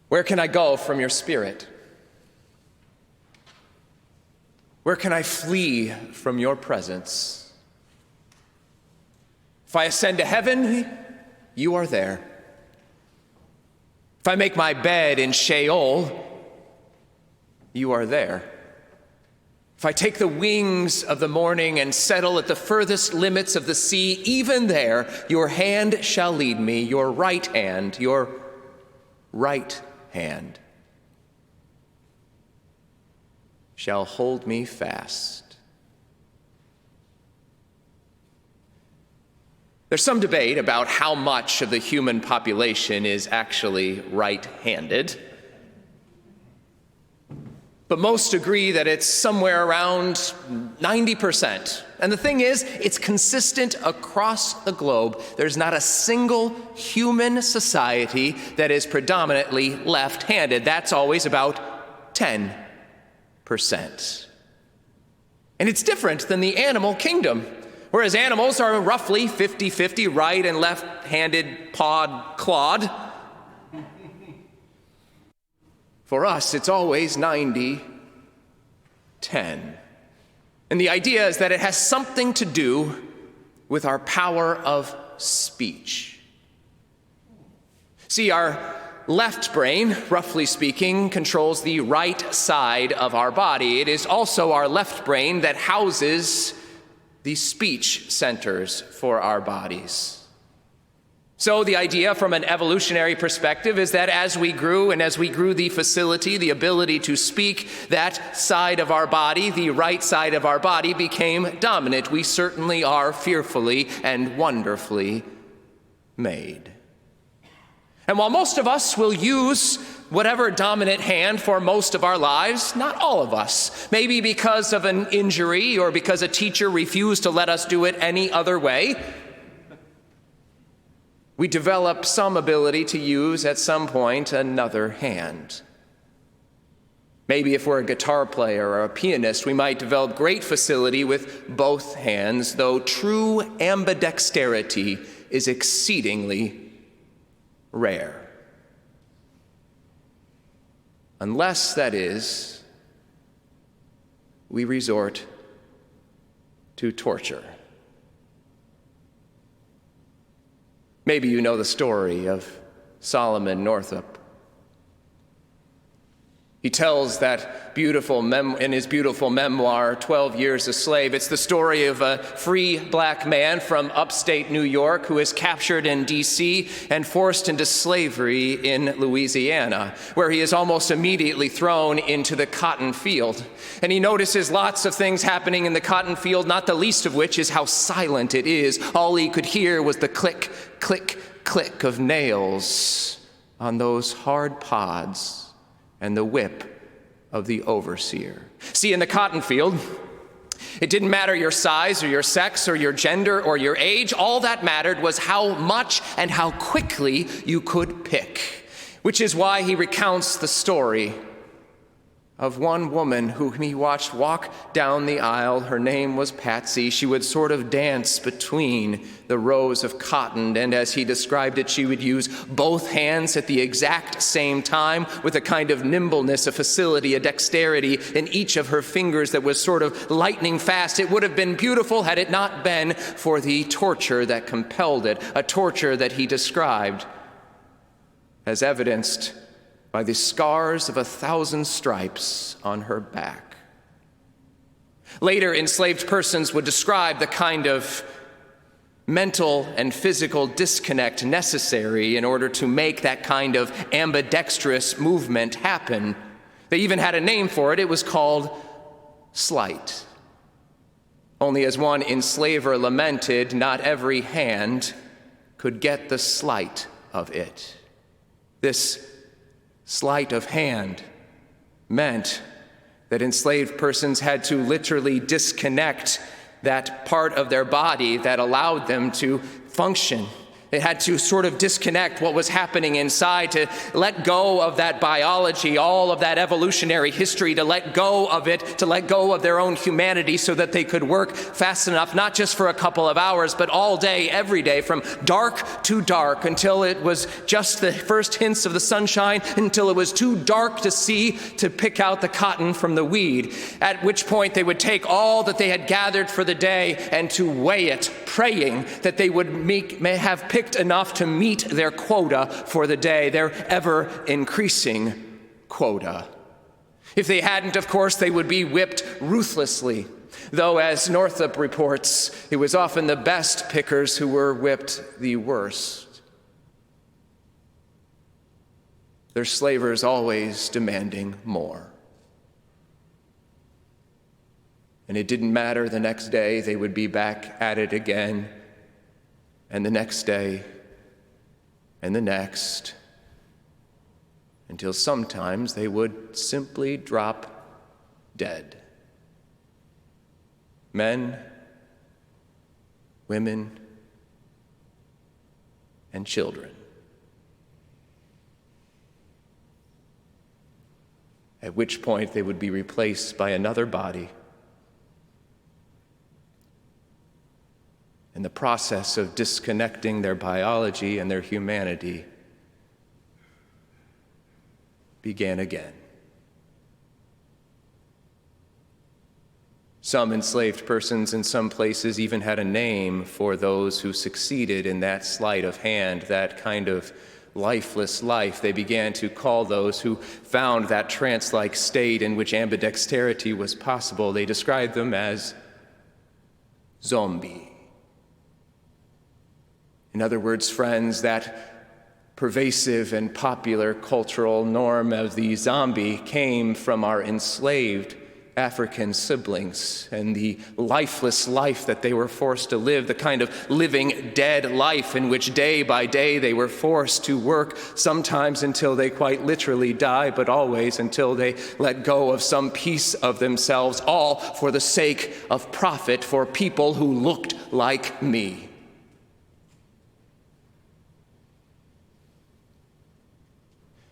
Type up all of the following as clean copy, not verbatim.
Where can I go from your spirit? Where can I flee from your presence? If I ascend to heaven, you are there. If I make my bed in Sheol, you are there. If I take the wings of the morning and settle at the furthest limits of the sea, even there your hand shall lead me, your right hand shall hold me fast. There's some debate about how much of the human population is actually right-handed. But most agree that it's somewhere around 90%. And the thing is, it's consistent across the globe. There's not a single human society that is predominantly left-handed. That's always about 10%. And it's different than the animal kingdom. Whereas animals are roughly 50-50 right and left-handed pawed clawed. For us, it's always 90-10. And the idea is that it has something to do with our power of speech. See, our left brain, roughly speaking, controls the right side of our body. It is also our left brain that houses the speech centers for our bodies. So the idea from an evolutionary perspective is that as we grew the facility, the ability to speak, that side of our body, the right side of our body, became dominant. We certainly are fearfully and wonderfully made. And while most of us will use whatever dominant hand for most of our lives, not all of us, maybe because of an injury or because a teacher refused to let us do it any other way, we develop some ability to use at some point another hand. Maybe if we're a guitar player or a pianist, we might develop great facility with both hands, though true ambidexterity is exceedingly rare. Unless, that is, we resort to torture. Maybe you know the story of Solomon Northup. He tells that in his beautiful memoir, 12 Years a Slave. It's the story of a free black man from upstate New York who is captured in D.C. and forced into slavery in Louisiana, where he is almost immediately thrown into the cotton field. And he notices lots of things happening in the cotton field, not the least of which is how silent it is. All he could hear was the click, click, click of nails on those hard pods and the whip of the overseer. See, in the cotton field, it didn't matter your size or your sex or your gender or your age. All that mattered was how much and how quickly you could pick, which is why he recounts the story of one woman whom he watched walk down the aisle. Her name was Patsy. She would sort of dance between the rows of cotton, and as he described it, she would use both hands at the exact same time with a kind of nimbleness, a facility, a dexterity in each of her fingers that was sort of lightning fast. It would have been beautiful had it not been for the torture that compelled it, a torture that he described as evidenced by the scars of 1,000 stripes on her back. Later, enslaved persons would describe the kind of mental and physical disconnect necessary in order to make that kind of ambidextrous movement happen. They even had a name for it. It was called sleight. Only, as one enslaver lamented, not every hand could get the sleight of it. This sleight of hand meant that enslaved persons had to literally disconnect that part of their body that allowed them to function, They had to sort of disconnect what was happening inside, to let go of that biology, all of that evolutionary history, to let go of it, to let go of their own humanity so that they could work fast enough, not just for a couple of hours, but all day, every day, from dark to dark, until it was just the first hints of the sunshine, until it was too dark to see, to pick out the cotton from the weed, at which point they would take all that they had gathered for the day and to weigh it, praying that they would may have picked enough to meet their quota for the day, their ever-increasing quota. If they hadn't, of course, they would be whipped ruthlessly, though, as Northup reports, it was often the best pickers who were whipped the worst. Their slavers always demanding more. And it didn't matter, the next day they would be back at it again, and the next day, and the next, until sometimes they would simply drop dead. Men, women, and children. At which point they would be replaced by another body. And the process of disconnecting their biology and their humanity began again. Some enslaved persons in some places even had a name for those who succeeded in that sleight of hand, that kind of lifeless life. They began to call those who found that trance-like state in which ambidexterity was possible, they described them as zombie. In other words, friends, that pervasive and popular cultural norm of the zombie came from our enslaved African siblings and the lifeless life that they were forced to live, the kind of living dead life in which day by day they were forced to work, sometimes until they quite literally die, but always until they let go of some piece of themselves, all for the sake of profit for people who looked like me.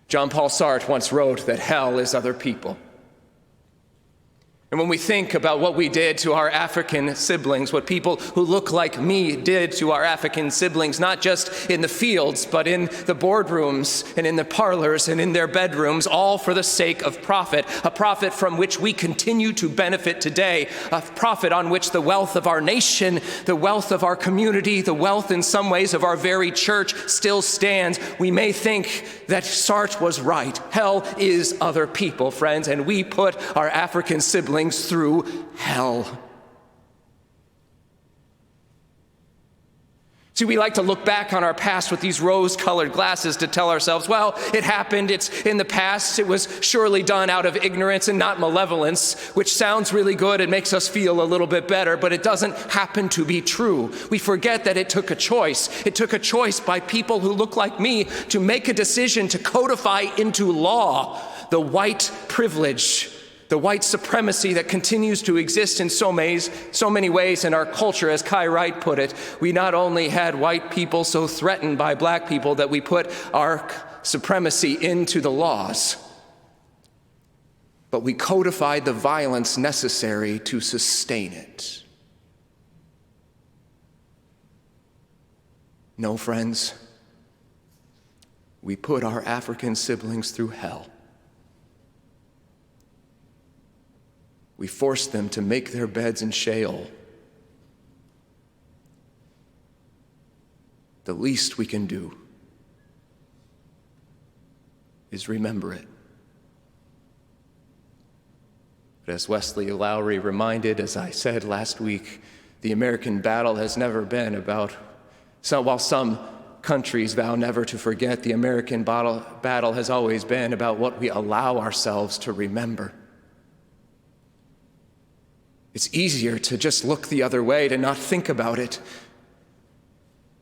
John Paul Sartre once wrote that hell is other people. And when we think about what we did to our African siblings, what people who look like me did to our African siblings, not just in the fields, but in the boardrooms and in the parlors and in their bedrooms, all for the sake of profit, a profit from which we continue to benefit today, a profit on which the wealth of our nation, the wealth of our community, the wealth in some ways of our very church still stands. We may think that Sartre was right. Hell is other people, friends, and we put our African siblings through hell. See, we like to look back on our past with these rose-colored glasses to tell ourselves, well, it happened, it's in the past, it was surely done out of ignorance and not malevolence, which sounds really good, it makes us feel a little bit better, but it doesn't happen to be true. We forget that it took a choice. It took a choice by people who look like me to make a decision to codify into law the white privilege, the white supremacy that continues to exist in so many ways in our culture. As Kai Wright put it, we not only had white people so threatened by black people that we put our supremacy into the laws, but we codified the violence necessary to sustain it. No, friends, we put our African siblings through hell. We forced them to make their beds in Sheol. The least we can do is remember it. But as Wesley Lowry reminded, as I said last week, the American battle has never been about, while some countries vow never to forget, the American battle has always been about what we allow ourselves to remember. It's easier to just look the other way, to not think about it.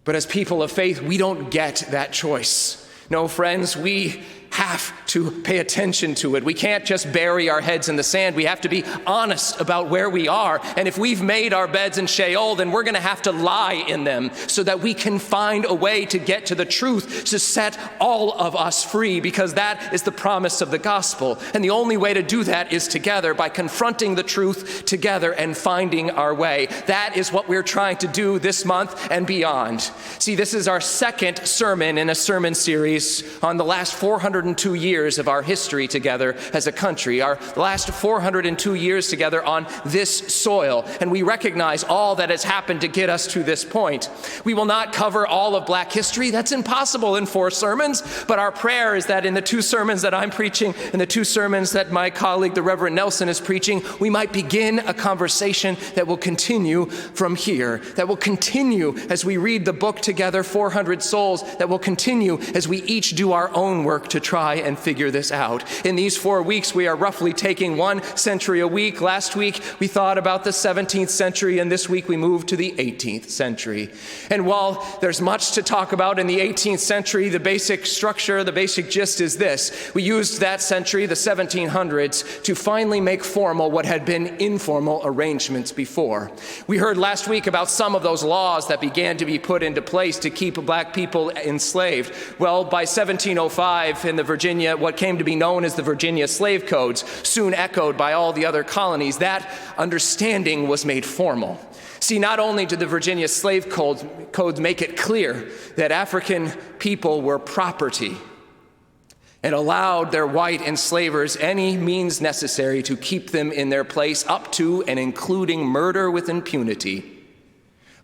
But as people of faith, we don't get that choice. No, friends, we have to pay attention to it. We can't just bury our heads in the sand. We have to be honest about where we are. And if we've made our beds in Sheol, then we're going to have to lie in them so that we can find a way to get to the truth, to set all of us free, because that is the promise of the gospel. And the only way to do that is together, by confronting the truth together and finding our way. That is what we're trying to do this month and beyond. See, this is our second sermon in a sermon series on the last 402 years of our history together as a country, our last 402 years together on this soil. And we recognize all that has happened to get us to this point. We will not cover all of Black history. That's impossible in 4 sermons. But our prayer is that in the 2 sermons that I'm preaching and the 2 sermons that my colleague, the Reverend Nelson, is preaching, we might begin a conversation that will continue from here, that will continue as we read the book together, 400 Souls, that will continue as we each do our own work to try and figure this out. In these 4 weeks, we are roughly taking 1 century a week. Last week, we thought about the 17th century, and this week we moved to the 18th century. And while there's much to talk about in the 18th century, the basic structure, the basic gist is this. We used that century, the 1700s, to finally make formal what had been informal arrangements before. We heard last week about some of those laws that began to be put into place to keep Black people enslaved. Well, by 1705 in the Virginia, what came to be known as the Virginia Slave Codes, soon echoed by all the other colonies, that understanding was made formal. See, not only did the Virginia Slave Codes make it clear that African people were property and allowed their white enslavers any means necessary to keep them in their place, up to and including murder with impunity,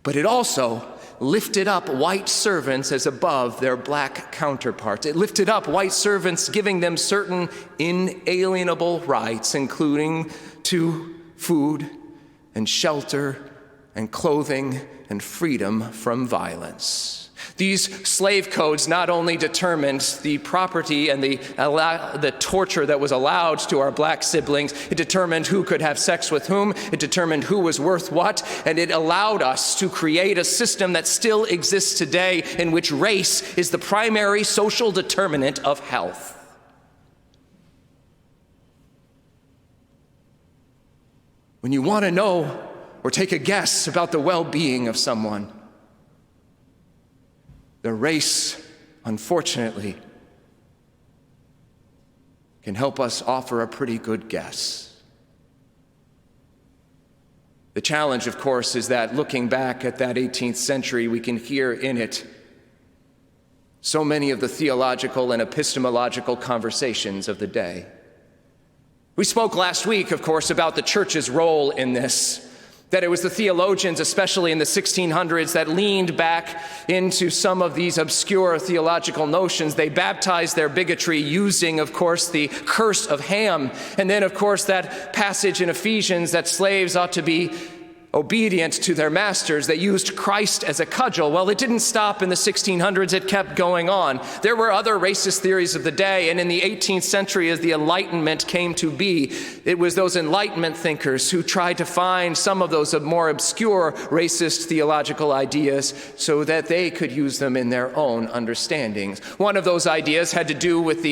but it also lifted up white servants as above their Black counterparts. It lifted up white servants, giving them certain inalienable rights, including to food and shelter and clothing and freedom from violence. These slave codes not only determined the property and the torture that was allowed to our Black siblings, it determined who could have sex with whom, it determined who was worth what, and it allowed us to create a system that still exists today in which race is the primary social determinant of health. When you want to know or take a guess about the well-being of someone, their race, unfortunately, can help us offer a pretty good guess. The challenge, of course, is that looking back at that 18th century, we can hear in it so many of the theological and epistemological conversations of the day. We spoke last week, of course, about the church's role in this, that it was the theologians, especially in the 1600s, that leaned back into some of these obscure theological notions. They baptized their bigotry using, of course, the curse of Ham. And then, of course, that passage in Ephesians that slaves ought to be obedient to their masters. They used Christ as a cudgel. Well, it didn't stop in the 1600s. It kept going on. There were other racist theories of the day, and in the 18th century, as the Enlightenment came to be, it was those Enlightenment thinkers who tried to find some of those more obscure racist theological ideas so that they could use them in their own understandings. One of those ideas had to do with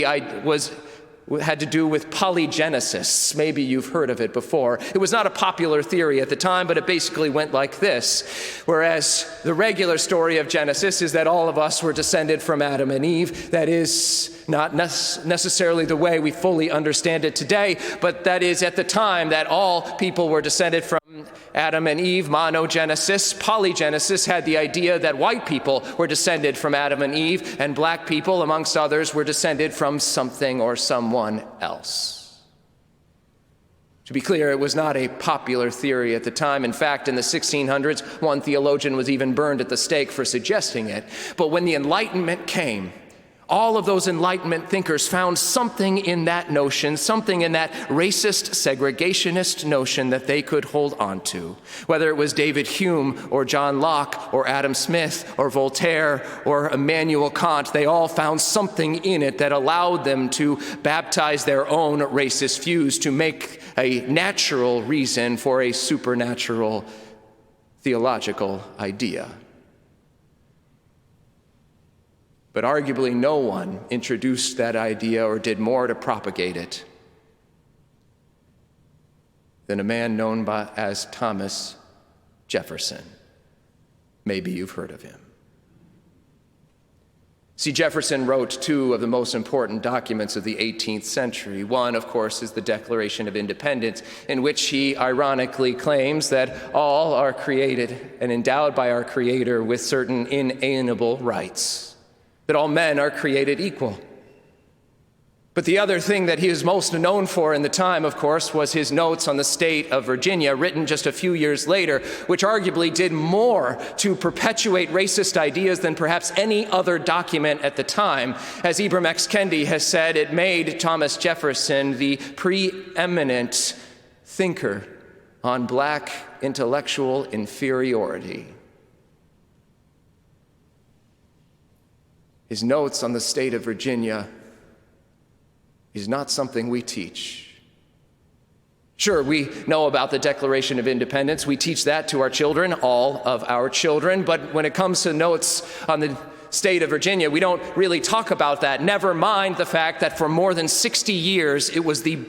Polygenesis. Maybe you've heard of it before. It was not a popular theory at the time, but it basically went like this. Whereas the regular story of Genesis is that all of us were descended from Adam and Eve. That is not necessarily the way we fully understand it today, but that is at the time that all people were descended from Adam and Eve, monogenesis. Polygenesis had the idea that white people were descended from Adam and Eve, and Black people, amongst others, were descended from something or someone else. To be clear, it was not a popular theory at the time. In fact, in the 1600s, one theologian was even burned at the stake for suggesting it. But when the Enlightenment came, all of those Enlightenment thinkers found something in that notion, something in that racist, segregationist notion that they could hold on to. Whether it was David Hume or John Locke or Adam Smith or Voltaire or Immanuel Kant, they all found something in it that allowed them to baptize their own racist views, to make a natural reason for a supernatural theological idea. But arguably no one introduced that idea or did more to propagate it than a man known as Thomas Jefferson. Maybe you've heard of him. See, Jefferson wrote two of the most important documents of the 18th century. One, of course, is the Declaration of Independence, in which he ironically claims that all are created and endowed by our Creator with certain inalienable rights, that all men are created equal. But the other thing that he is most known for in the time, of course, was his notes on the state of Virginia, written just a few years later, which arguably did more to perpetuate racist ideas than perhaps any other document at the time. As Ibram X. Kendi has said, it made Thomas Jefferson the preeminent thinker on black intellectual inferiority. His notes on the state of Virginia is not something we teach. Sure, we know about the Declaration of Independence. We teach that to our children, all of our children. But when it comes to notes on the state of Virginia, we don't really talk about that. Never mind the fact that for more than 60 years, it was the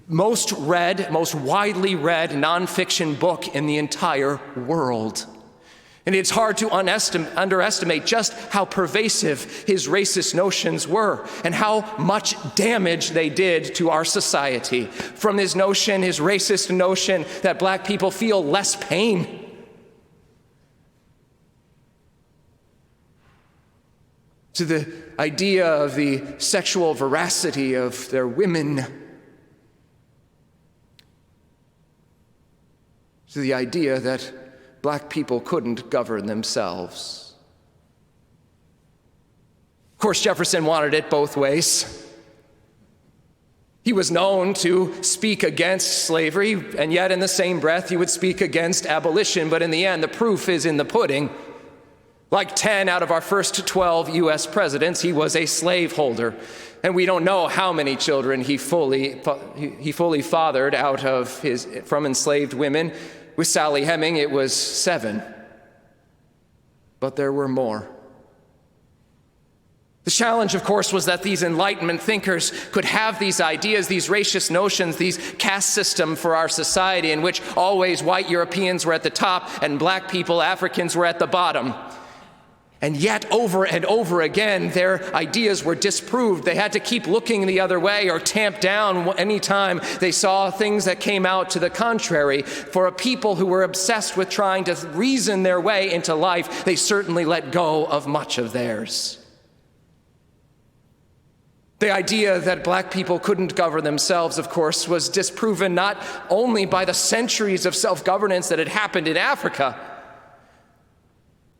most read, most widely read nonfiction book in the entire world. And it's hard to underestimate just how pervasive his racist notions were and how much damage they did to our society. From his racist notion that black people feel less pain, to the idea of the sexual veracity of their women, to the idea that black people couldn't govern themselves. Of course, Jefferson wanted it both ways. He was known to speak against slavery, and yet in the same breath, he would speak against abolition. But in the end, the proof is in the pudding. Like 10 out of our first 12 U.S. presidents, he was a slaveholder. And we don't know how many children he fully fathered from enslaved women. With Sally Heming, it was 7. But there were more. The challenge, of course, was that these Enlightenment thinkers could have these ideas, these racist notions, these caste system for our society in which always white Europeans were at the top and black people, Africans, were at the bottom. And yet, over and over again, their ideas were disproved. They had to keep looking the other way or tamp down anytime they saw things that came out to the contrary. For a people who were obsessed with trying to reason their way into life, they certainly let go of much of theirs. The idea that black people couldn't govern themselves, of course, was disproven not only by the centuries of self-governance that had happened in Africa,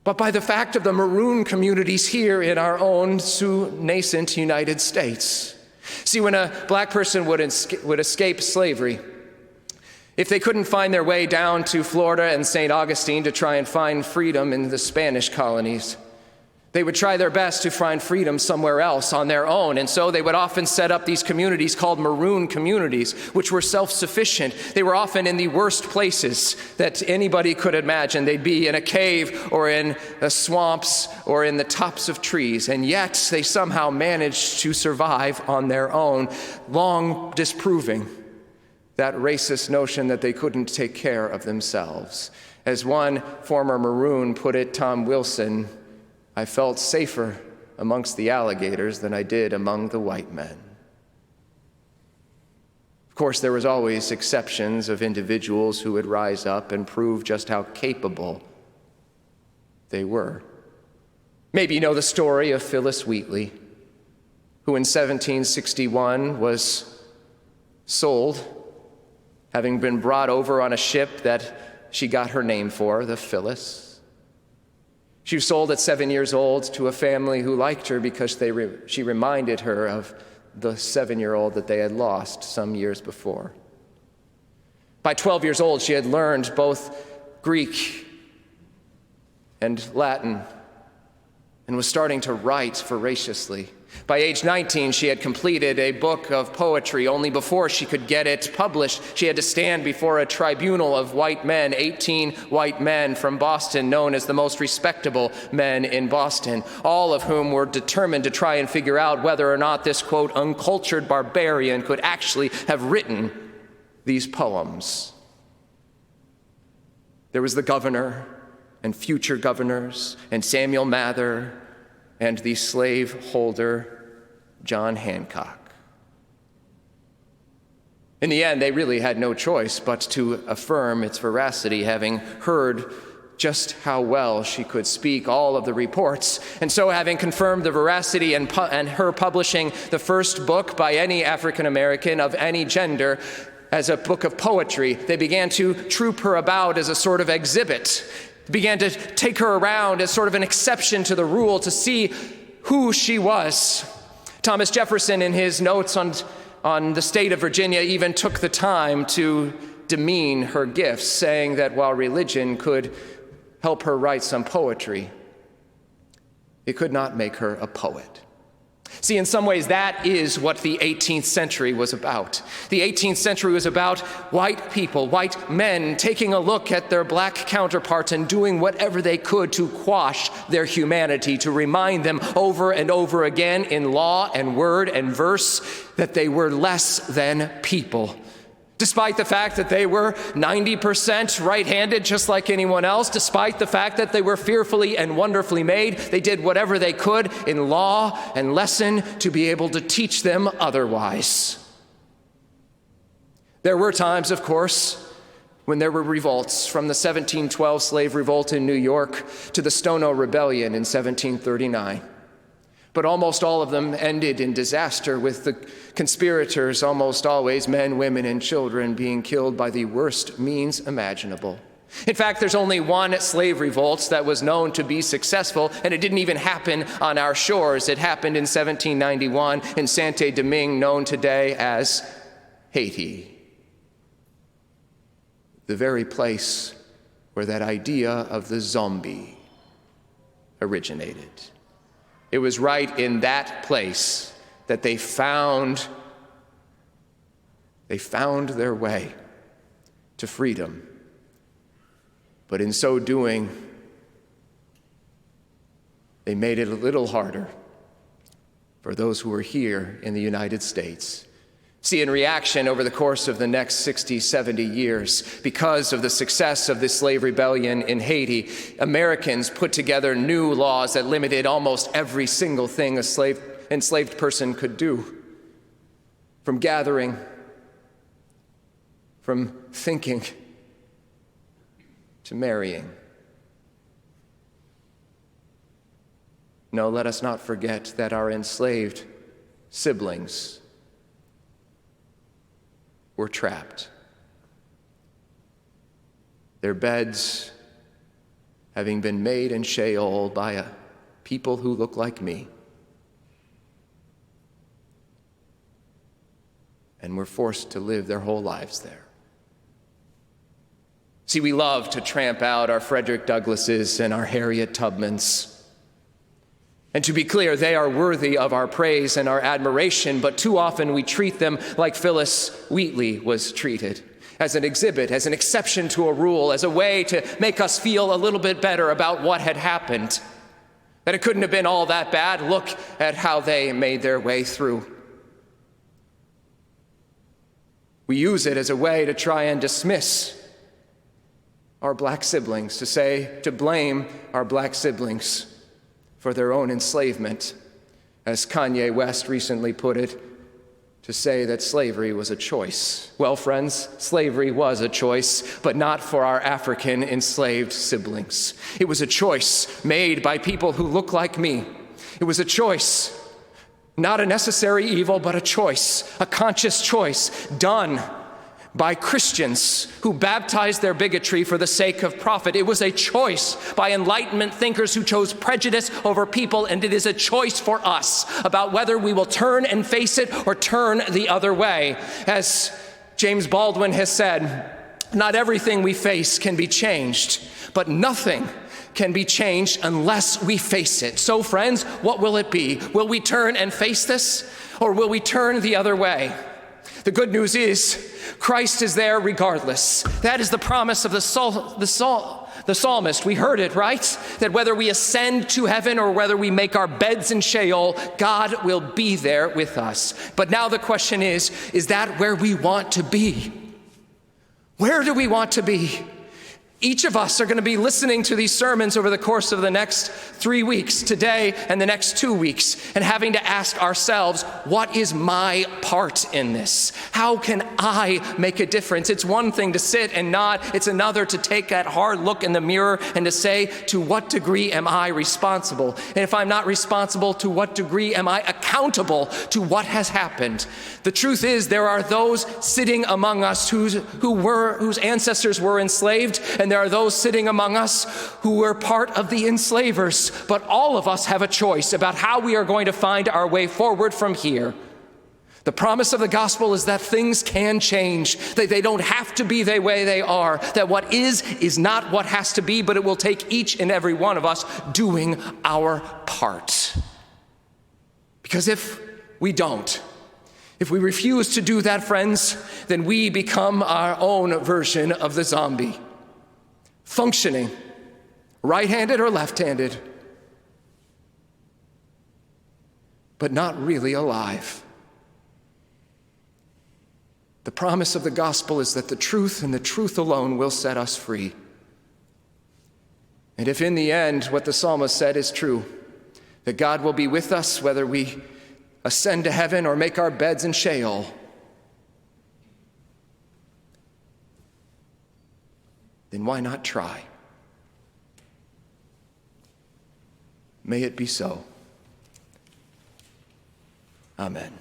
but by the fact of the maroon communities here in our own nascent United States. See, when a black person would escape slavery, if they couldn't find their way down to Florida and St. Augustine to try and find freedom in the Spanish colonies, they would try their best to find freedom somewhere else on their own. And so they would often set up these communities called maroon communities, which were self-sufficient. They were often in the worst places that anybody could imagine. They'd be in a cave or in the swamps or in the tops of trees. And yet they somehow managed to survive on their own, long disproving that racist notion that they couldn't take care of themselves. As one former maroon put it, Tom Wilson, I felt safer amongst the alligators than I did among the white men. Of course, there was always exceptions of individuals who would rise up and prove just how capable they were. Maybe you know the story of Phyllis Wheatley, who in 1761 was sold, having been brought over on a ship that she got her name for, the Phyllis. She was sold at 7 years old to a family who liked her because she reminded her of the 7-year-old that they had lost some years before. By 12 years old, she had learned both Greek and Latin and was starting to write voraciously. By age 19, she had completed a book of poetry. Only before she could get it published, she had to stand before a tribunal of white men, 18 white men from Boston, known as the most respectable men in Boston, all of whom were determined to try and figure out whether or not this, quote, uncultured barbarian could actually have written these poems. There was the governor and future governors and Samuel Mather and the slaveholder John Hancock. In the end, they really had no choice but to affirm its veracity, having heard just how well she could speak all of the reports. And so, having confirmed the veracity and her publishing the first book by any African American of any gender as a book of poetry, they began to troop her about as a sort of exhibit, began to take her around as sort of an exception to the rule to see who she was. Thomas Jefferson, in his notes on the state of Virginia, even took the time to demean her gifts, saying that while religion could help her write some poetry, it could not make her a poet. See, in some ways, that is what the 18th century was about. The 18th century was about white people, white men, taking a look at their black counterparts and doing whatever they could to quash their humanity, to remind them over and over again in law and word and verse that they were less than people. Despite the fact that they were 90% right-handed, just like anyone else, despite the fact that they were fearfully and wonderfully made, they did whatever they could in law and lesson to be able to teach them otherwise. There were times, of course, when there were revolts, from the 1712 slave revolt in New York to the Stono Rebellion in 1739. But almost all of them ended in disaster, with the conspirators, almost always men, women, and children, being killed by the worst means imaginable. In fact, there's only one slave revolt that was known to be successful, and it didn't even happen on our shores. It happened in 1791 in Saint-Domingue, known today as Haiti, the very place where that idea of the zombie originated. It was right in that place that they found their way to freedom. But in so doing, they made it a little harder for those who were here in the United States. See, in reaction over the course of the next 60, 70 years, because of the success of the slave rebellion in Haiti, Americans put together new laws that limited almost every single thing an enslaved person could do. From gathering, from thinking, to marrying. No, let us not forget that our enslaved siblings were trapped. Their beds having been made in Sheol by a people who look like me, and were forced to live their whole lives there. See, we love to tramp out our Frederick Douglasses and our Harriet Tubmans. And to be clear, they are worthy of our praise and our admiration, but too often we treat them like Phyllis Wheatley was treated, as an exhibit, as an exception to a rule, as a way to make us feel a little bit better about what had happened, that it couldn't have been all that bad. Look at how they made their way through. We use it as a way to try and dismiss our black siblings, to blame our black siblings for their own enslavement, as Kanye West recently put it, to say that slavery was a choice. Well, friends, slavery was a choice, but not for our African enslaved siblings. It was a choice made by people who look like me. It was a choice, not a necessary evil, but a choice, a conscious choice, done by Christians who baptized their bigotry for the sake of profit. It was a choice by Enlightenment thinkers who chose prejudice over people, and it is a choice for us about whether we will turn and face it or turn the other way. As James Baldwin has said, not everything we face can be changed, but nothing can be changed unless we face it. So friends, what will it be? Will we turn and face this, or will we turn the other way? The good news is Christ is there regardless. That is the promise of the psalmist. We heard it, right? That whether we ascend to heaven or whether we make our beds in Sheol, God will be there with us. But now the question is that where we want to be? Where do we want to be? Each of us are going to be listening to these sermons over the course of the next 3 weeks, today and the next 2 weeks, and having to ask ourselves, what is my part in this? How can I make a difference? It's one thing to sit and nod. It's another to take that hard look in the mirror and to say, to what degree am I responsible? And if I'm not responsible, to what degree am I accountable to what has happened? The truth is, there are those sitting among us whose ancestors were enslaved, and there are those sitting among us who were part of the enslavers. But all of us have a choice about how we are going to find our way forward from here. The promise of the gospel is that things can change. They don't have to be the way they are. That what is not what has to be, but it will take each and every one of us doing our part. Because if we don't, if we refuse to do that, friends, then we become our own version of the zombie. Functioning, right-handed or left-handed, but not really alive. The promise of the gospel is that the truth and the truth alone will set us free. And if in the end what the psalmist said is true, that God will be with us whether we ascend to heaven or make our beds in Sheol, then why not try? May it be so. Amen.